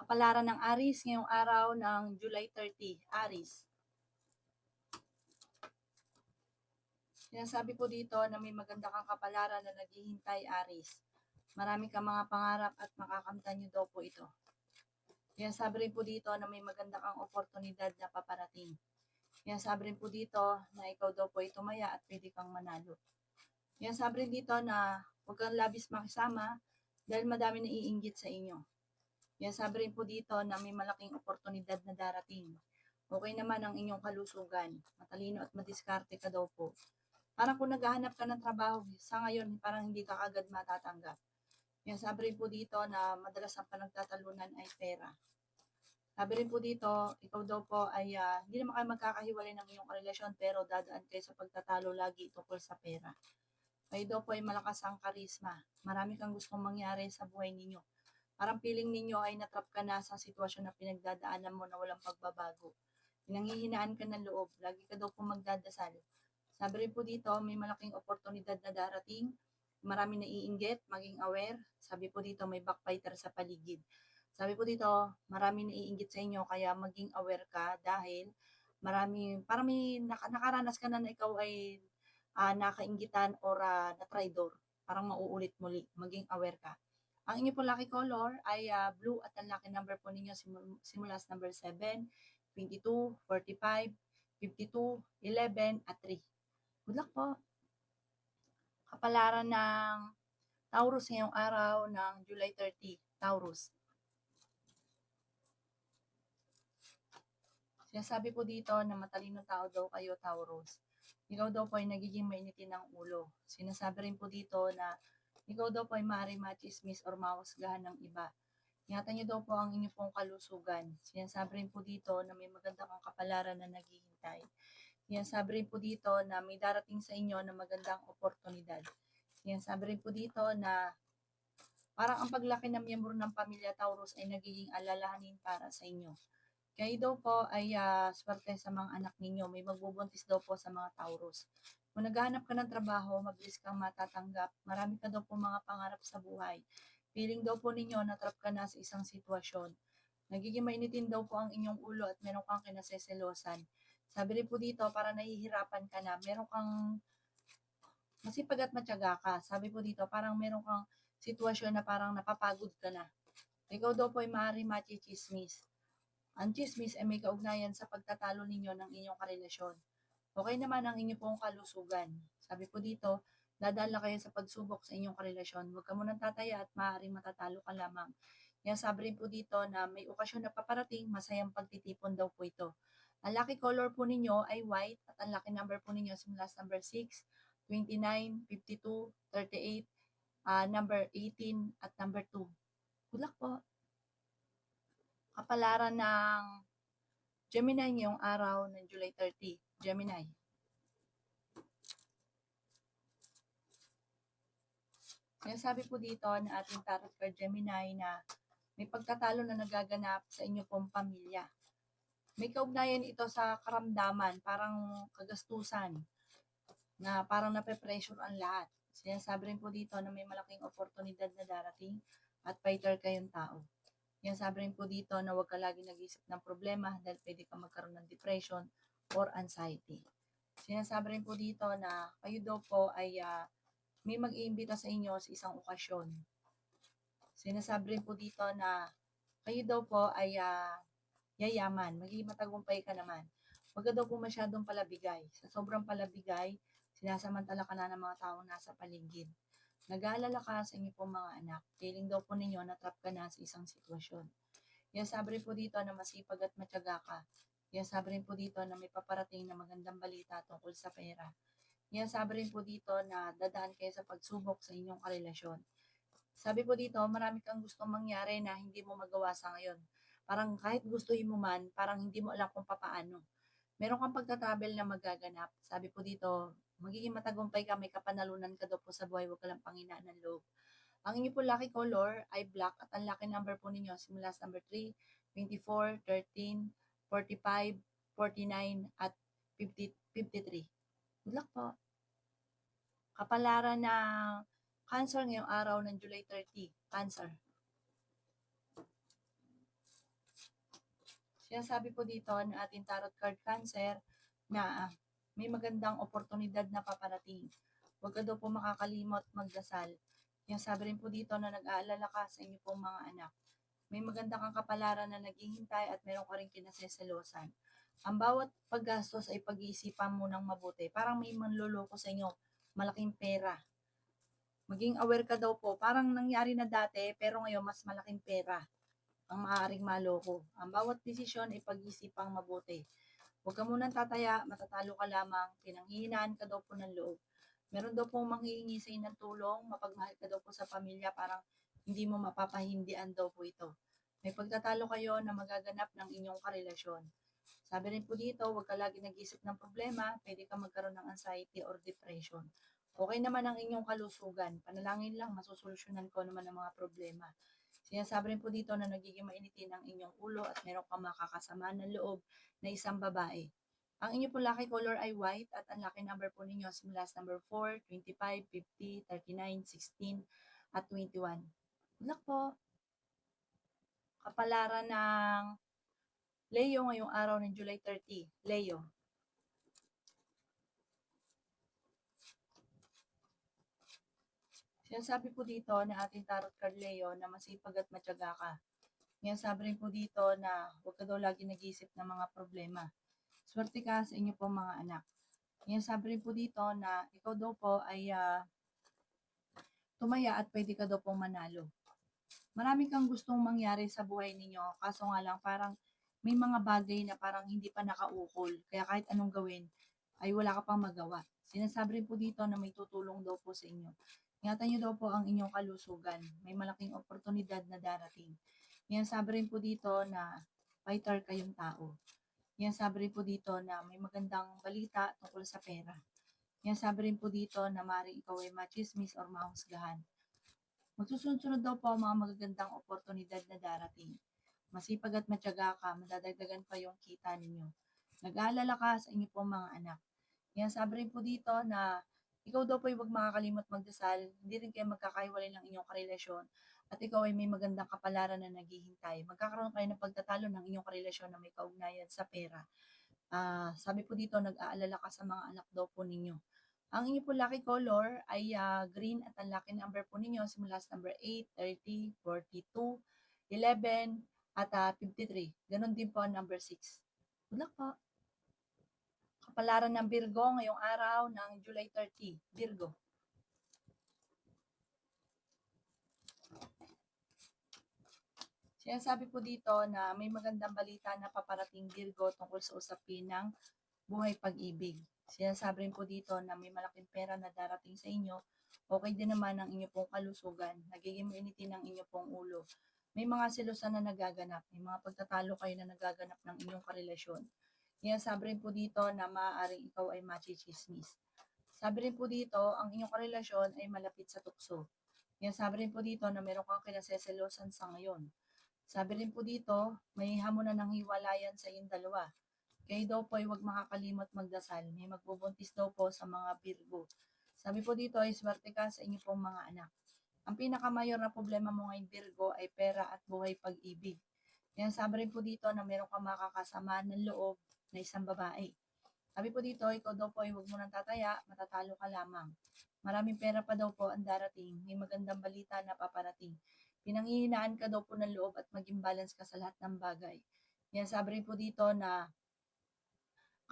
Kapalaran ng Aries ngayong araw ng July 30, Aries. Sinasabi po dito na may maganda kang kapalaran na naghihintay, Aries. Marami kang mga pangarap at makakamtan niyo daw po ito. Sinasabi rin po dito na may maganda kang oportunidad na paparating. Sinasabi rin po dito na ikaw daw po ay tumaya at pwede kang manalo. Sinasabi rin dito na huwag kang labis makisama dahil madami na iinggit sa inyo. Sinasabi rin po dito na may malaking oportunidad na darating. Okay naman ang inyong kalusugan. Matalino at madiskarte ka daw po. Parang kung naghahanap ka ng trabaho, sa ngayon parang hindi ka agad matatanggap. Sinasabi rin po dito na madalas ang panagtatalunan ay pera. Sabi rin po dito, ikaw daw po ay hindi naman kayo magkakahiwalay ng iyong relasyon pero dadaan kayo sa pagtatalo lagi tungkol sa pera. Kayo daw po ay malakas ang karisma. Marami kang gustong mangyari sa buhay ninyo. Parang feeling ninyo ay natrap ka na sa sitwasyon na pinagdadaanan mo na walang pagbabago. Pinanghihinaan ka ng loob. Lagi ka daw po magdadasal. Sabi rin po dito, may malaking oportunidad na darating. Marami naiinggit, maging aware. Sabi po dito, may backbiter sa paligid. Sabi po dito, marami naiinggit sa inyo, kaya maging aware ka dahil parang may nakaranas ka na ikaw ay nakainggitan or na-traidor. Parang mauulit muli, maging aware ka. Ang inyo po lucky color ay blue at ang lucky number po ninyo simula sa number 7, 22, 45, 52, 11 at 3. Good luck po. Kapalaran ng Taurus ngayong araw ng July 30, Taurus. Sinasabi po dito na matalinong tao daw kayo, Taurus. Ikaw daw po ay nagiging mainitin ng ulo. Sinasabi rin po dito na ikaw daw po ay maaaring machismis or mawasgahan ng iba. Ingatan niyo daw po ang inyong pong kalusugan. Sinasabi rin po dito na may maganda kang kapalaran na naghihintay. Sinasabi rin po dito na may darating sa inyo na magandang oportunidad. Sinasabi rin po dito na parang ang paglaki ng miyembro ng pamilya Taurus ay nagiging alalahanin para sa inyo. Kayo daw po ay swerte sa mga anak ninyo. May magbubuntis daw po sa mga Taurus. Kung naghahanap ka ng trabaho, mabilis kang matatanggap. Marami ka daw po mga pangarap sa buhay. Feeling daw po ninyo na trap ka na sa isang sitwasyon. Nagiging mainitin daw po ang inyong ulo at meron kang kinaseselosan. Sabi rin po dito, para nahihirapan ka na, meron kang masipag at matyaga ka. Sabi po dito, parang meron kang sitwasyon na parang napapagod ka na. Ikaw daw po ay maaaring machismis. Ang chismis ay may kaugnayan sa pagtatalo ninyo ng inyong karelasyon. Okay naman ang inyong pong kalusugan. Sabi po dito, dadala kayo sa pagsubok sa inyong karelasyon. Huwag ka munang tataya at maaaring matatalo ka lamang. Kaya sabi rin po dito na may okasyon na paparating, masayang pagtitipon daw po ito. Ang lucky color po ninyo ay white at ang lucky number po ninyo simula sa number 6, 29, 52, 38, number 18 at number 2. Good luck po. Kapalaran ng Gemini ngayong araw ng July 30. Gemini. Sinasabi po dito na ating tarot card Gemini na may pagtatalo na nagaganap sa inyo pong pamilya. May kaugnayan ito sa karamdaman, parang kagastusan, na parang nape-pressure ang lahat. Sinasabi rin po dito na may malaking oportunidad na darating at fighter kayong tao. Sinasabi rin po dito na huwag ka lagi nag-isip ng problema dahil pwede ka magkaroon ng depression or anxiety. Sinasabi rin po dito na kayo daw po ay may mag-iimbita sa inyo sa isang okasyon. Sinasabi rin po dito na kayo daw po ay yayaman, magiging matagumpay ka naman. Huwag ka daw po masyadong palabigay. Sa sobrang palabigay, sinasamantala ka na ng mga taong nasa paligid. Nag-aalala ka sa inyo pong mga anak. Feeling daw po ninyo na trap ka na sa isang sitwasyon. Kaya sabi rin po dito na masipag at matyaga ka. Kaya sabi rin po dito na may paparating na magandang balita tungkol sa pera. Kaya sabi rin po dito na dadaan kayo sa pagsubok sa inyong karelasyon. Sabi po dito, marami kang gustong mangyari na hindi mo magawa sa ngayon. Parang kahit gustuhin mo man, parang hindi mo alam kung papaano. Meron kang pagta-travel na magaganap. Sabi po dito, magiging matagumpay ka, may kapanalunan ka daw po sa buhay, huwag ka lang panghinaan ng loob. Ang inyo po lucky color ay black at ang lucky number po ninyo simula sa number 3, 24, 13, 45, 49 at 50, 53. Good luck po. Kapalaran ng Cancer ngayong araw ng July 30. Cancer. Sinasabi po dito ng ating tarot card Cancer na may magandang oportunidad na paparating. Huwag ka daw po makakalimot magdasal. Sinasabi rin po dito na nag-aalala ka sa inyo pong mga anak. May maganda kang kapalaran na naghihintay at meron ka rin kinaseselosan. Ang bawat paggastos ay pag-iisipan mo ng mabuti. Parang may manloloko sa inyo, malaking pera. Maging aware ka daw po, parang nangyari na dati pero ngayon mas malaking pera ang maaaring maloko. Ang bawat desisyon ay pag-isipang mabuti. Huwag ka munang tataya, matatalo ka lamang, pinanghihinaan ka daw po ng loob. Meron daw pong manghihingi sa ng tulong, mapagmahal ka daw po sa pamilya, parang hindi mo mapapahindian daw po ito. May pagtatalo kayo na magaganap ng inyong karelasyon. Sabi rin po dito, huwag ka lagi nag-isip ng problema, pwede ka magkaroon ng anxiety or depression. Okay naman ang inyong kalusugan, panalangin lang, masusolusyonan ko naman ang mga problema. Sinasabi rin po dito na nagiging mainitin ang inyong ulo at meron kang makakasama ng loob na isang babae. Ang inyong po lucky color ay white at ang lucky number po ninyo simula sa number 4, 25, 50, 39, 16 at 21. Good luck po! Kapalaran ng Leo ngayong araw ng July 30. Leo. Sinasabi po dito na ating tarot card Leo na masipag at matyaga ka. Ngayon sabi rin po dito na huwag ka daw lagi nag-iisip ng mga problema. Swerte ka sa inyo pong mga anak. Ngayon sabi rin po dito na ikaw daw po ay tumaya at pwede ka daw pong manalo. Marami kang gustong mangyari sa buhay ninyo, kaso nga lang parang may mga bagay na parang hindi pa nakaukol. Kaya kahit anong gawin, ay wala ka pang magawa. Sinasabi rin po dito na may tutulong daw po sa inyo. Ingatan niyo daw po ang inyong kalusugan. May malaking oportunidad na darating. Yan sabi rin po dito na fighter kayong tao. Yan sabi rin po dito na may magandang balita tungkol sa pera. Yan sabi rin po dito na maaaring ikaw ay machismis or mahusgahan. Magsusunod-sunod daw po ang mga magagandang oportunidad na darating. Masipag at matyaga ka, madadagdagan pa yung kita ninyo. Nag-aalala ka sa inyo pong mga anak. Yan sabi rin po dito na ikaw daw po ay huwag makakalimot magdasal, hindi rin kayo magkakahiwalay ng inyong karelasyon, at ikaw ay may magandang kapalaran na naghihintay. Magkakaroon kayo ng pagtatalo ng inyong karelasyon na may kaugnayan sa pera. Sabi po dito, nag-aalala ka sa mga anak daw po ninyo. Ang inyo po lucky color ay green at ang lucky number po ninyo simula sa number 8, 30, 42, 11, at 53. Ganon din po ang number 6. Good luck po! Kapalaran ng Virgo ngayong araw ng July 30. Virgo. Sinasabi po dito na may magandang balita na paparating Virgo tungkol sa usapin ng buhay pag-ibig. Sinasabi rin po dito na may malaking pera na darating sa inyo. Okay din naman ang inyo pong kalusugan. Nagiging mainitin ang inyo pong ulo. May mga selosan na nagaganap. May mga pagtatalo kayo na nagaganap ng inyong karelasyon. Sinasabi rin po dito na maaaring ikaw ay machismis. Sabi rin po dito, ang inyong karelasyon ay malapit sa tukso. Sinasabi rin po dito na meron kang kinaseselosan sa ngayon. Sabi rin po dito, may hamunan ng hiwalayan sa inyong dalawa. Kayo daw po ay huwag makakalimot magdasal. May magbubuntis daw po sa mga Virgo. Sabi po dito ay swerte ka sa inyo pong mga anak. Ang pinakamayor na problema mo ngayon Virgo ay pera at buhay pag-ibig. Yan sabi rin po dito na meron kang makakasama ng loob na isang babae. Sabi po dito, ikaw daw po ay huwag mo nang tataya, matatalo ka lamang. Maraming pera pa daw po ang darating. May magandang balita na paparating. Pinanghihinaan ka daw po ng loob at maging balance ka sa lahat ng bagay. Yan sabi rin po dito na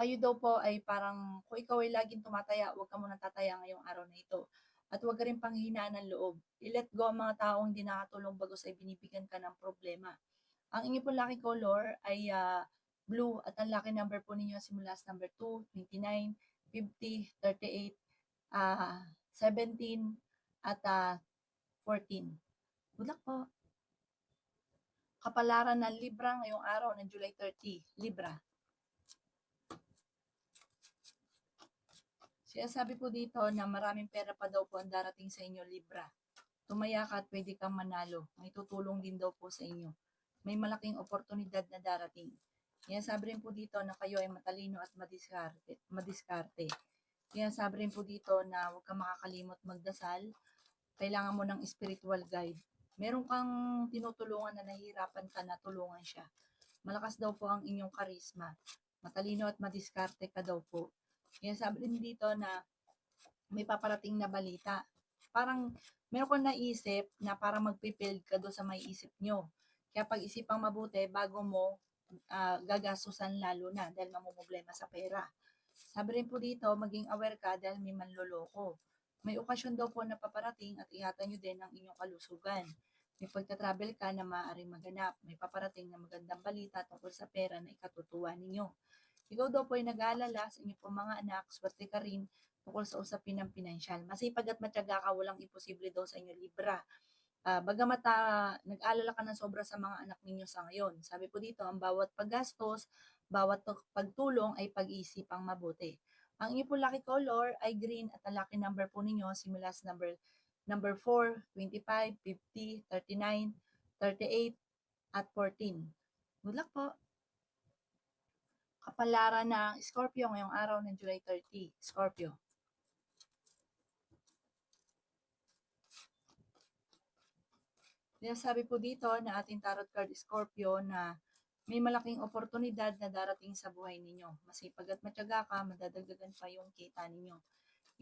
kayo daw po ay parang kung ikaw ay laging tumataya, huwag ka munang tataya ngayong araw na ito. At huwag ka rin panghihinaan ng loob. I-let go ang mga taong hindi nakatulong bagos ay binibigyan ka ng problema. Ang inyo po lucky color ay blue at ang lucky number po ninyo simula sa number 2, 29, 50, 38, 17, at 14. Good luck po! Kapalaran ng Libra ngayong araw ng July 30. Libra. Sinasabi po dito na maraming pera pa daw po ang darating sa inyo, Libra. Tumaya ka at pwede kang manalo. May tutulong din daw po sa inyo. May malaking oportunidad na darating. Sinasabi rin po dito na kayo ay matalino at madiskarte. Sinasabi rin po dito na huwag kang makakalimot magdasal. Kailangan mo ng spiritual guide. Meron kang tinutulungan na nahihirapan ka na tulungan siya. Malakas daw po ang inyong karisma. Matalino at madiskarte ka daw po. Kaya sabi rin dito na may paparating na balita. Parang meron kang naisip na parang magpipild ka doon sa may isip nyo. Kaya pag-isipang mabuti bago mo gagastusan lalo na dahil mamumblema sa pera. Sabi rin po dito, maging aware ka dahil may manloloko. May okasyon daw po na paparating at ingatan nyo din ang inyong kalusugan. May pagta-travel ka na maaaring maganap. May paparating na magandang balita tungkol sa pera na ikatutuwa ninyo. Ikaw daw po ay nag-aalala sa inyong pong mga anak, swerte ka rin tungkol sa usapin ng pinansyal. Masipag at matyaga ka, walang imposible daw sa inyo, Libra. Bagamat nag-alala ka ng sobra sa mga anak ninyo sa ngayon. Sabi po dito, ang bawat paggastos, bawat pagtulong ay pag-iisipang mabuti. Ang inyo po lucky color ay green at ang lucky number po ninyo simula sa number 4, 25, 50, 39, 38, at 14. Good luck po! Kapalaran ng Scorpio ngayong araw ng July 30. Scorpio. Sinasabi po dito na ating tarot card Scorpio na may malaking oportunidad na darating sa buhay ninyo. Masipag at matyaga ka, madadagdagan pa yung kita ninyo.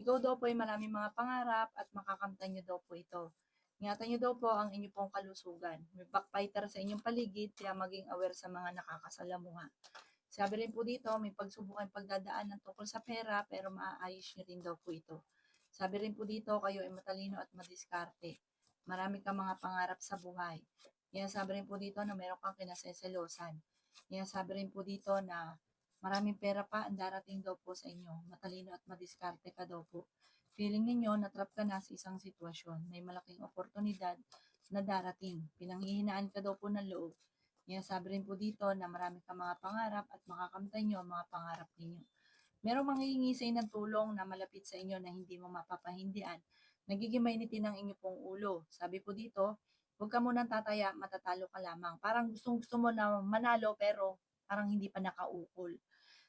Ikaw daw po ay maraming mga pangarap at makakamtan nyo daw po ito. Ingatan nyo daw po ang inyong pong kalusugan. May backfighter sa inyong paligid, kaya maging aware sa mga nakakasalamuha. Sabi rin po dito, may pagsubukan pagdadaanan tungkol sa pera, pero maaayos nyo rin daw po ito. Sabi rin po dito, kayo ay matalino at madiskarte. Marami kang mga pangarap sa buhay. Yan sabi rin po dito na meron kang kinaseselosan. Yan sabi rin po dito na maraming pera pa ang darating daw po sa inyo. Matalino at madiskarte ka daw po. Feeling ninyo, natrap ka na sa isang sitwasyon. May malaking oportunidad na darating. Pinanghihinaan ka daw po ng loob. Yan sabi rin po dito na marami kang mga pangarap at makakamtan nyo ang mga pangarap ninyo. Merong manghihingi sa ng tulong na malapit sa inyo na hindi mo mapapahindian. Nagiging mainitin ang inyo pong ulo. Sabi po dito, huwag ka munang tataya, matatalo ka lamang. Parang gustong-gusto mo na manalo pero parang hindi pa nakaukol.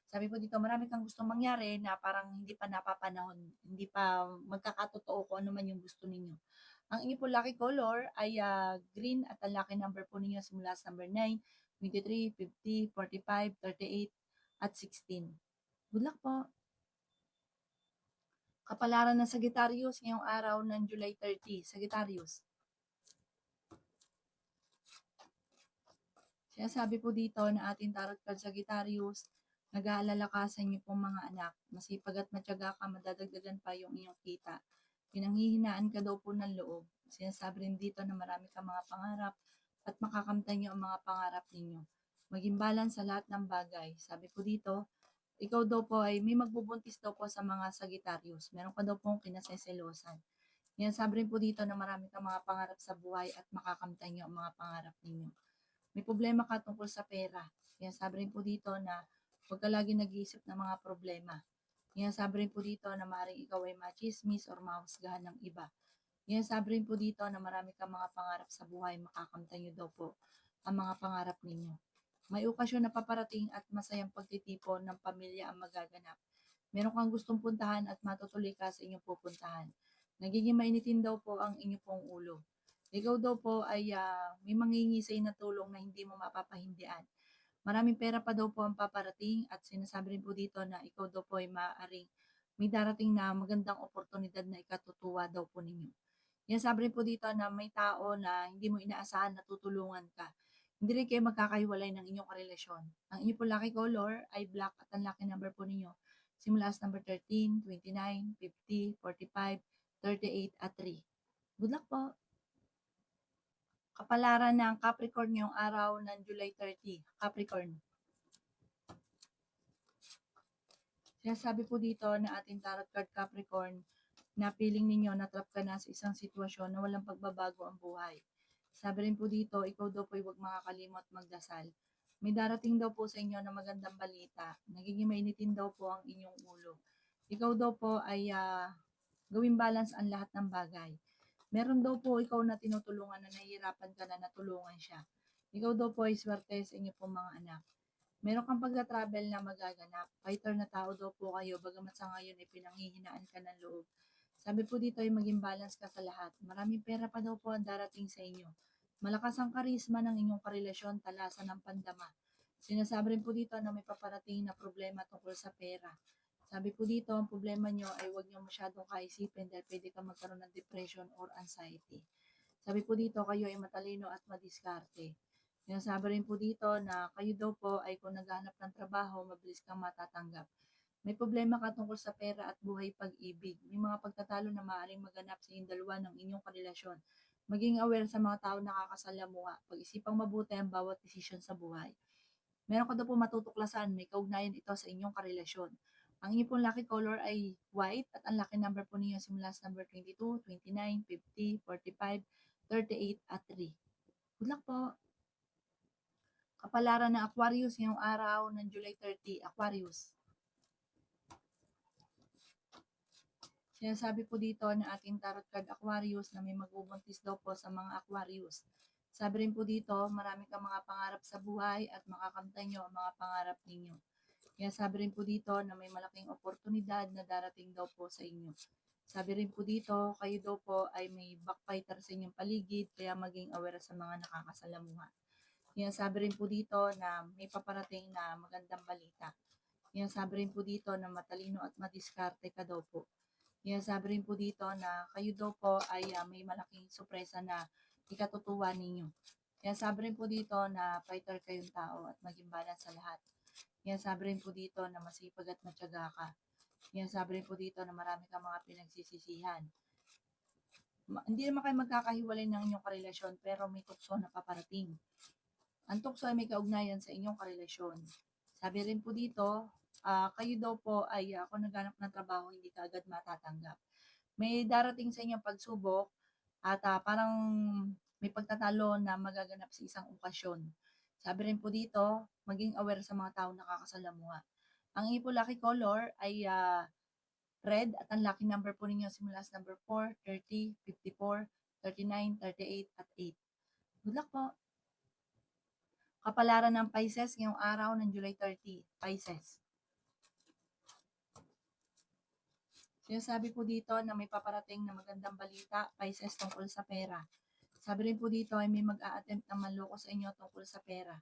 Sabi po dito, marami kang gustong mangyari na parang hindi pa napapanahon, hindi pa magkakatotoo kung ano man yung gusto ninyo. Ang inyo po lucky color ay green at ang lucky number po ninyo simula sa number 9, 23, 50, 45, 38, at 16. Good luck po! Kapalaran ng Sagittarius ngayong araw ng July 30. Sagittarius. Sinasabi po dito na ating tarot card Sagittarius, nag-aalala ka sa inyo pong mga anak. Masipag at matyaga ka, madadagdagan pa yung inyong kita. Pinanghihinaan ka daw po ng loob. Sinasabi rin dito na marami kang mga pangarap at makakamtan nyo ang mga pangarap ninyo. Maging balance sa lahat ng bagay. Sabi po dito, ikaw daw po ay may magbubuntis daw po sa mga Sagittarius. Meron ka daw pong kinaseselosan. Yan, sabi rin po dito na marami kang mga pangarap sa buhay at makakamtan nyo ang mga pangarap ninyo. May problema ka tungkol sa pera. Yan, sabi rin po dito na huwag ka lagi nag-iisip ng mga problema. Yan, sabi rin po dito na maaaring ikaw ay machismis or mahusgahan ng iba. Yan, sabi rin po dito na marami kang mga pangarap sa buhay, makakamtan nyo daw po ang mga pangarap ninyo. May okasyon na paparating at masayang pagtitipon ng pamilya ang magaganap. Meron kang gustong puntahan at matutuloy ka sa inyong pupuntahan. Nagiging mainitin daw po ang inyong pong ulo. Ikaw daw po ay may mangingisay na tulong na hindi mo mapapahindian. Maraming pera pa daw po ang paparating at sinasabi rin po dito na ikaw daw po ay maaaring may darating na magandang oportunidad na ikatutuwa daw po ninyo. Yan sabi rin po dito na may tao na hindi mo inaasahan na tutulungan ka. Hindi rin kayo magkakahiwalay ng inyong karelasyon. Ang inyong po lucky color ay black at ang lucky number po ninyo simula sa number 13, 29, 50, 45, 38, at 3. Good luck po! Kapalaran ng Capricorn ngayong araw ng July 30. Capricorn. Sinasabi po dito na ating tarot card Capricorn na feeling ninyo na trap ka na sa isang sitwasyon na walang pagbabago ang buhay. Sabi rin po dito, ikaw daw po ay huwag makakalimot magdasal. May darating daw po sa inyo na magandang balita. Nagiging mainitin daw po ang inyong ulo. Ikaw daw po ay gawing balance ang lahat ng bagay. Meron daw po ikaw na tinutulungan na nahihirapan ka na natulungan siya. Ikaw daw po ay swerte sa inyo pong mga anak. Meron kang pagka-travel na magaganap. Fighter na tao daw po kayo, bagamat sa ngayon ay pinanghihinaan ka ng loob. Sabi po dito ay maging balance ka sa lahat. Maraming pera pa daw po ang darating sa inyo. Malakas ang karisma ng inyong karelasyon, talasan ng pandama. Sinasabi rin po dito na may paparating na problema tungkol sa pera. Sabi po dito, ang problema nyo ay huwag nyo masyadong kaisipin dahil pwede ka magkaroon ng depression or anxiety. Sabi po dito, kayo ay matalino at madiskarte. Sinasabi rin po dito na kayo daw po ay kung naghahanap ng trabaho, mabilis kang matatanggap. May problema ka tungkol sa pera at buhay pag-ibig. May mga pagtatalo na maaaring maganap sa inyong dalawa ng inyong karelasyon. Maging aware sa mga tao na nakakasalamuha. Pag-isipang mabuti ang bawat desisyon sa buhay. Meron ka daw po matutuklasan, may kaugnayan ito sa inyong karelasyon. Ang inyong pong lucky color ay white at ang lucky number po ninyo simula sa number 22, 29, 50, 45, 38 at 3. Good luck po! Kapalaran ng Aquarius ngayong araw ng July 30, Aquarius. Sinasabi po dito ng ating tarot card Aquarius na may magbubuntis daw po sa mga Aquarius. Sabi rin po dito, marami kang mga pangarap sa buhay at makakamtan nyo ang mga pangarap ninyo. Kaya sabi rin po dito na may malaking oportunidad na darating daw po sa inyo. Sabi rin po dito, kayo daw po ay may backfighter sa inyong paligid, kaya maging aware sa mga nakakasalamuha. Kaya sabi rin po dito na may paparating na magandang balita. Kaya sabi rin po dito na matalino at madiskarte ka daw po. Kaya sabi rin po dito na kayo daw po ay may malaking sorpresa na ikatutuwa ninyo. Kaya sabi rin po dito na fighter kayong tao at maging balance sa lahat. Kaya sabi rin po dito na masipag at matyaga ka. Kaya sabi rin po dito na marami kang mga pinagsisisihan. Hindi naman kayo magkakahiwalay ng inyong karelasyon pero may tukso na paparating. Ang tukso ay may kaugnayan sa inyong karelasyon. Sabi rin po dito, kayo daw po ay kung naghanap ng trabaho, hindi ka agad matatanggap. May darating sa inyong pagsubok at parang may pagtatalo na magaganap sa isang okasyon. Sabi rin po dito, maging aware sa mga tao nakakasalamuha. Ang inyong po lucky color ay red at ang lucky number po ninyo simula sa number 4, 30, 54, 39, 38 at 8. Good luck po! Kapalaran ng Pisces ngayong araw ng July 30, Pisces. Sinasabi po dito na may paparating na magandang balita, Pisces, tungkol sa pera. Sabi rin po dito ay may mag-a-attempt na manloko sa inyo tungkol sa pera.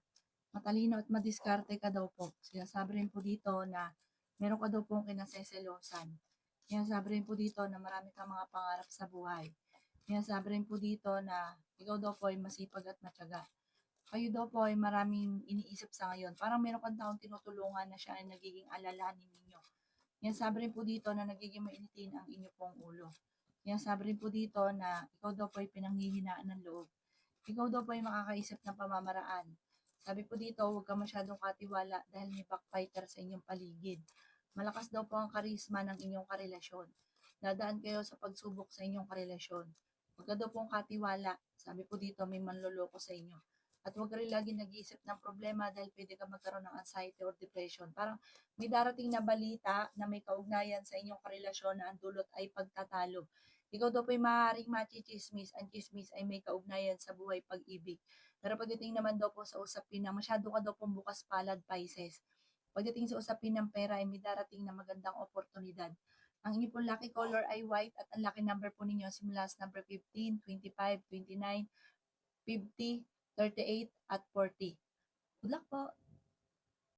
Matalino at madiskarte ka daw po. Sinasabi rin po dito na meron ka daw pong kinaseselosan. Sinasabi rin po dito na marami kang mga pangarap sa buhay. Sinasabi rin po dito na ikaw daw po ay masipag at matyaga. Kayo daw po ay maraming iniisip sa ngayon. Parang meron kang taong tinutulungan na siya ay nagiging alalahanin ninyo. Yan sabi rin po dito na nagiging mainitin ang inyo pong ulo. Yan sabi rin po dito na ikaw daw po ay pinanghihinaan ng loob. Ikaw daw po ay makakaisip ng pamamaraan. Sabi po dito, huwag ka masyadong katiwala dahil may backfighter sa inyong paligid. Malakas daw po ang karisma ng inyong karelasyon. Dadaan kayo sa pagsubok sa inyong karelasyon. Huwag ka daw pong katiwala. Sabi po dito, may manloloko sa inyo. At huwag ka rin lagi nag-iisip ng problema dahil pwede ka magkaroon ng anxiety or depression. Parang may darating na balita na may kaugnayan sa inyong karelasyon na ang dulot ay pagtatalo. Ikaw daw po ay maaaring machichismis. Ang chismis ay may kaugnayan sa buhay pag-ibig. Pero pagdating naman daw po sa usapin na masyado ka daw pong bukas palad, Pisces. Pagdating sa usapin ng pera ay may darating na magandang oportunidad. Ang inyong pong lucky color ay white at ang lucky number po ninyo simula sa number 15, 25, 29, 50, 38 at 40. Good luck po!